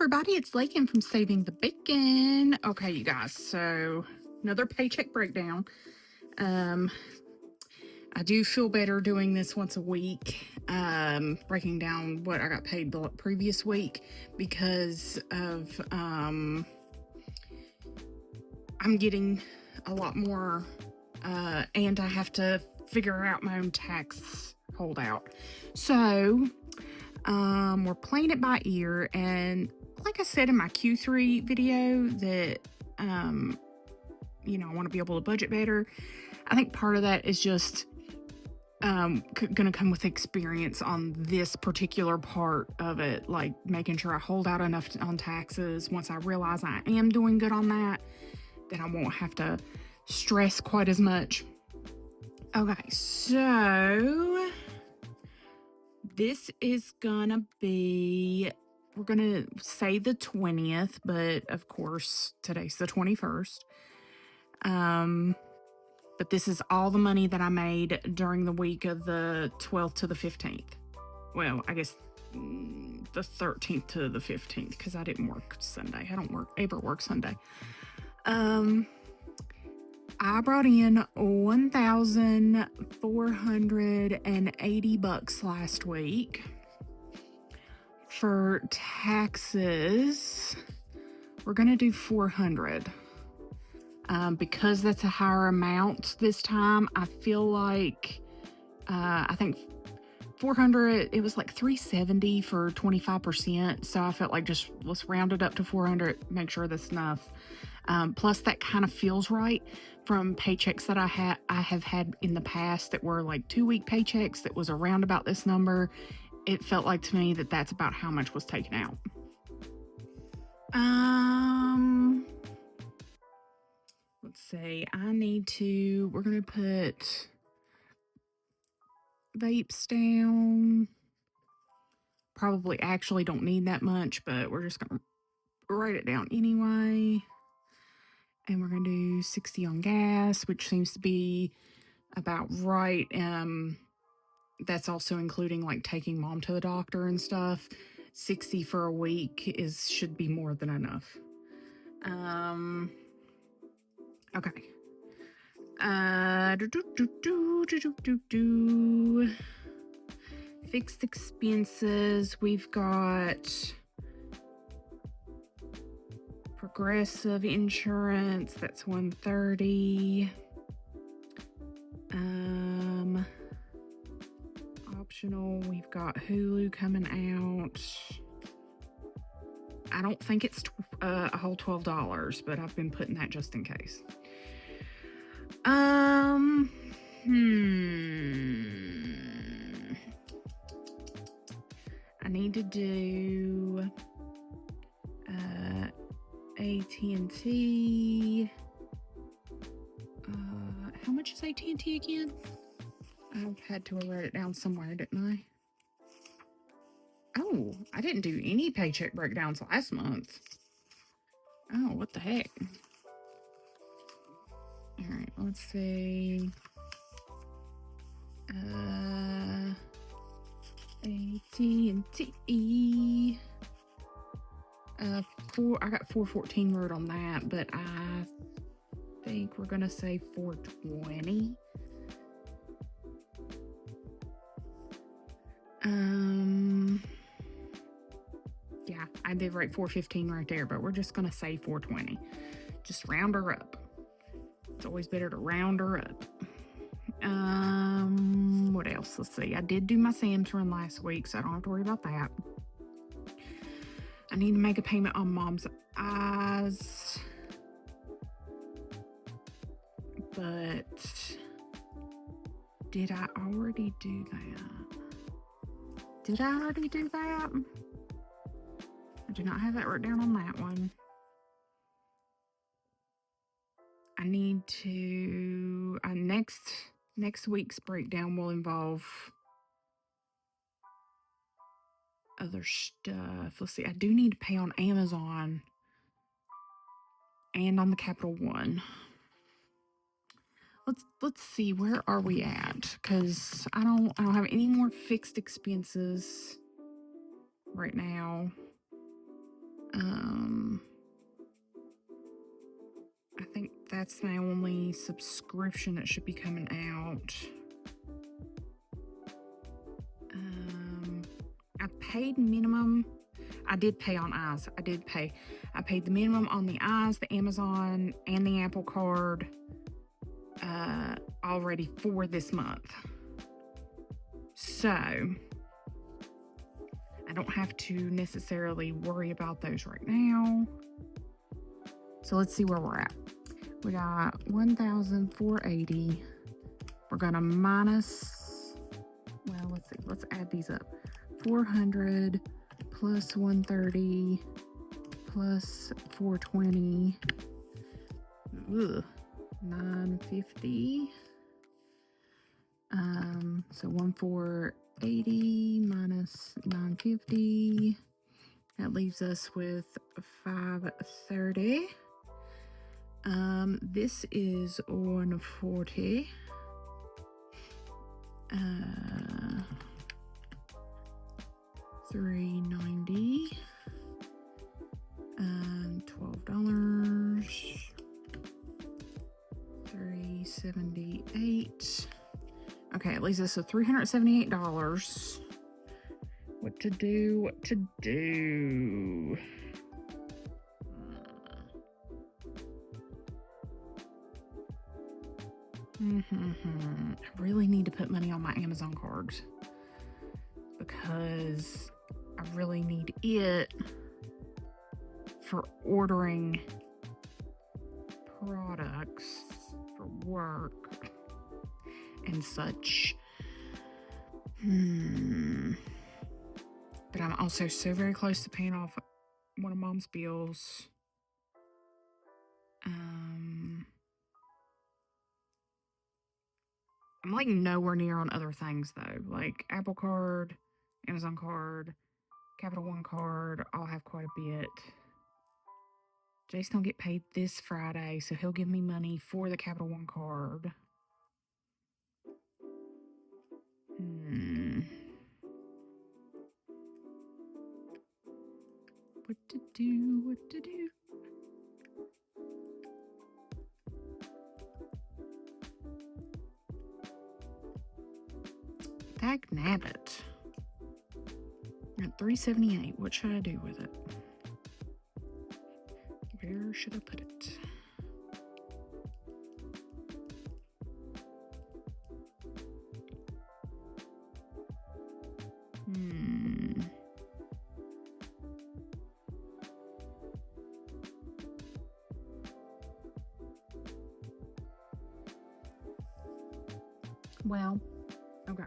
everybody, it's Lakin from Saving the Bacon. Okay, you guys, so another paycheck breakdown. I do feel better doing this once a week, breaking down what I got paid the previous week because of I'm getting a lot more, and I have to figure out my own tax holdout. So we're playing it by ear, and like I said in my Q3 video that I want to be able to budget better. I think part of that is just gonna come with experience on this particular part of it, like making sure I hold out enough on taxes. Once I realize I am doing good on that, then I won't have to stress quite as much. Okay, so this is gonna be, we're gonna say the 20th, but of course today's the 21st. But this is all the money that I made during the week of the 12th to the 15th. Well, I guess the 13th to the 15th, because I didn't work Sunday. I don't ever work Sunday. I brought in $1,480 last week. For taxes, we're gonna do $400. Because that's a higher amount this time, I feel like I think $400, it was like $370 for 25%. So I felt like just let's round it up to $400, make sure that's enough. Plus that kind of feels right from paychecks that I have had in the past that were like 2-week paychecks that was around about this number. It felt like to me that that's about how much was taken out. Let's see, we're going to put vapes down. Probably actually don't need that much, but we're just going to write it down anyway. And we're going to do 60 on gas, which seems to be about right. That's also including like taking mom to the doctor and stuff. 60 for a week should be more than enough. Okay. Fixed expenses. We've got Progressive insurance. That's $130. Optional. We've got Hulu coming out. I don't think it's a whole $12, but I've been putting that just in case. I need to do AT&T. How much is AT&T again? I've had to write it down somewhere, didn't I? Oh, I didn't do any paycheck breakdowns last month. Oh, what the heck? All right, let's see. AT&T. I got $414 wrote on that, but I think we're gonna say $420. Yeah, I did write $415 right there, but we're just gonna say $420. Just round her up. It's always better to round her up. What else? Let's see. I did do my Sam's run last week, so I don't have to worry about that. I need to make a payment on Mom's eyes. But did I already do that? Did I already do that? I do not have that written down on that one. I need to, next week's breakdown will involve other stuff. Let's see, I do need to pay on Amazon and on the Capital One. Let's see, where are we at? Because I don't have any more fixed expenses right now. Um, I think that's my only subscription that should be coming out. I paid minimum. I did pay on eyes. I paid the minimum on the eyes, the Amazon, and the Apple Card already for this month. So I don't have to necessarily worry about those right now. So let's see where we're at. We got 1,480. We're gonna minus, well, let's see, let's add these up. 400 plus 130 plus 420, 950. So 1,480 minus 950. That leaves us with 530. This is 140. 390. $12. 378. Okay, it leaves us with $378. What to do? I really need to put money on my Amazon cards because I really need it for ordering products for work and such. But I'm also so very close to paying off one of Mom's bills. I'm like nowhere near on other things though, like Apple Card, Amazon Card, Capital One Card. I'll have quite a bit. Jace don't get paid this Friday, so he'll give me money for the Capital One Card. What to do? Dag nabbit. At 378, what should I do with it? Where should I put it? Well, okay.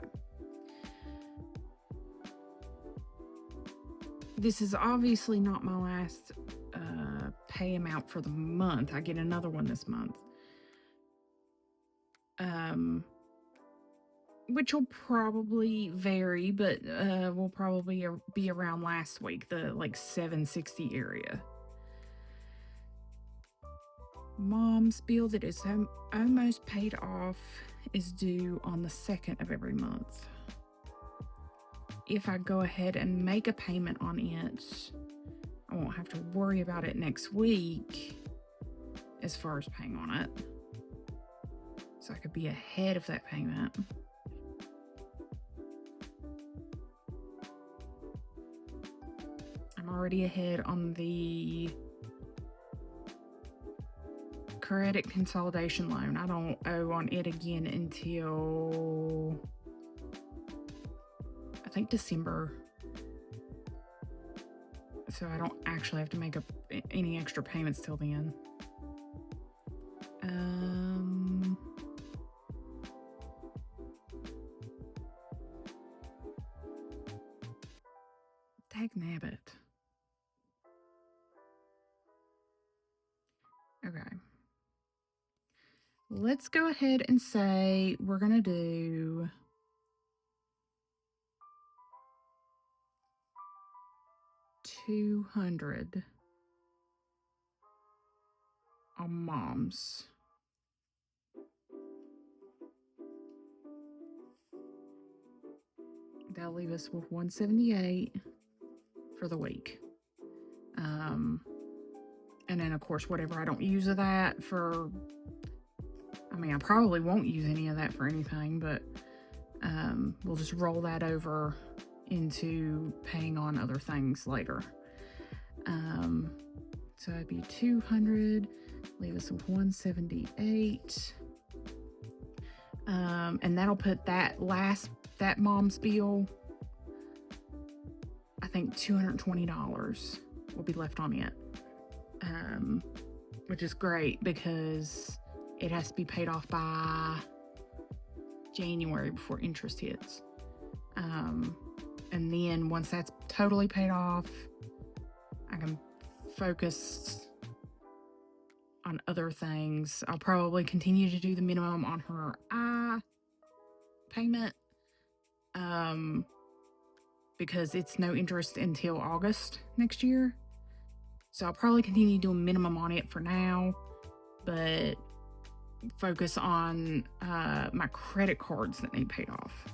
This is obviously not my last pay amount for the month. I get another one this month. Which will probably vary, but will probably be around last week, the like 760 area. Mom's bill that is almost paid off is due on the 2nd of every month. If I go ahead and make a payment on it, I won't have to worry about it next week as far as paying on it. So I could be ahead of that payment. I'm already ahead on the credit consolidation loan. I don't owe on it again until I think December. So I don't actually have to make up any extra payments till then. Dag nabbit. Okay. Let's go ahead and say we're going to do $200 on Mom's. That'll leave us with $178 for the week. And then, of course, whatever I don't use of that for, I mean, I probably won't use any of that for anything, but we'll just roll that over into paying on other things later. So it'd be 200, leave us with 178. And that'll put that mom's bill, I think $220 will be left on it. Which is great because it has to be paid off by January before interest hits. And then once that's totally paid off, I can focus on other things. I'll probably continue to do the minimum on her payment, because it's no interest until August next year. So I'll probably continue doing minimum on it for now, but focus on my credit cards that need paid off.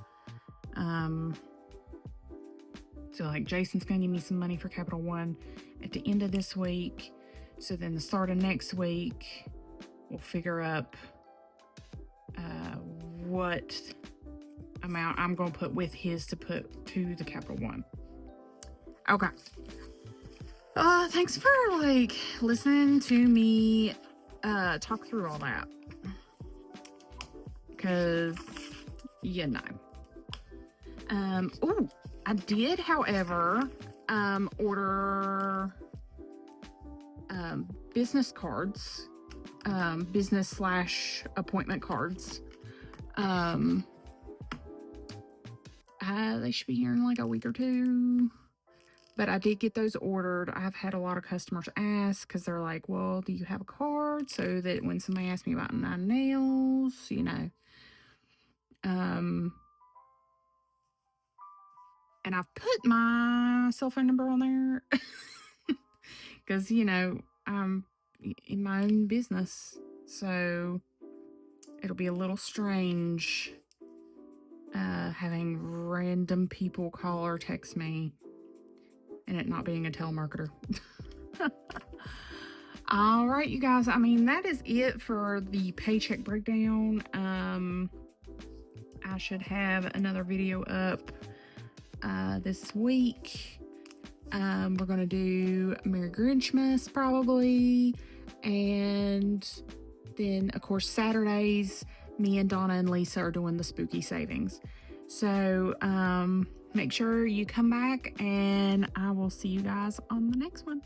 So like Jason's gonna give me some money for Capital One at the end of this week. So then the start of next week, we'll figure up what amount I'm gonna put with his to put to the Capital One. Okay. Thanks for listening to me talk through all that. Cause I did, however, order business cards, business/appointment cards. They should be here in like a week or two. But I did get those ordered. I've had a lot of customers ask because they're like, well, do you have a card? So that when somebody asks me about 9 nails, and I've put my cell phone number on there because, I'm in my own business. So it'll be a little strange having random people call or text me and it not being a telemarketer. All right, you guys. I mean, that is it for the paycheck breakdown. I should have another video up this week. We're going to do Merry Grinchmas probably. And then, of course, Saturdays, me and Donna and Lisa are doing the spooky savings. So make sure you come back and I will see you guys on the next one.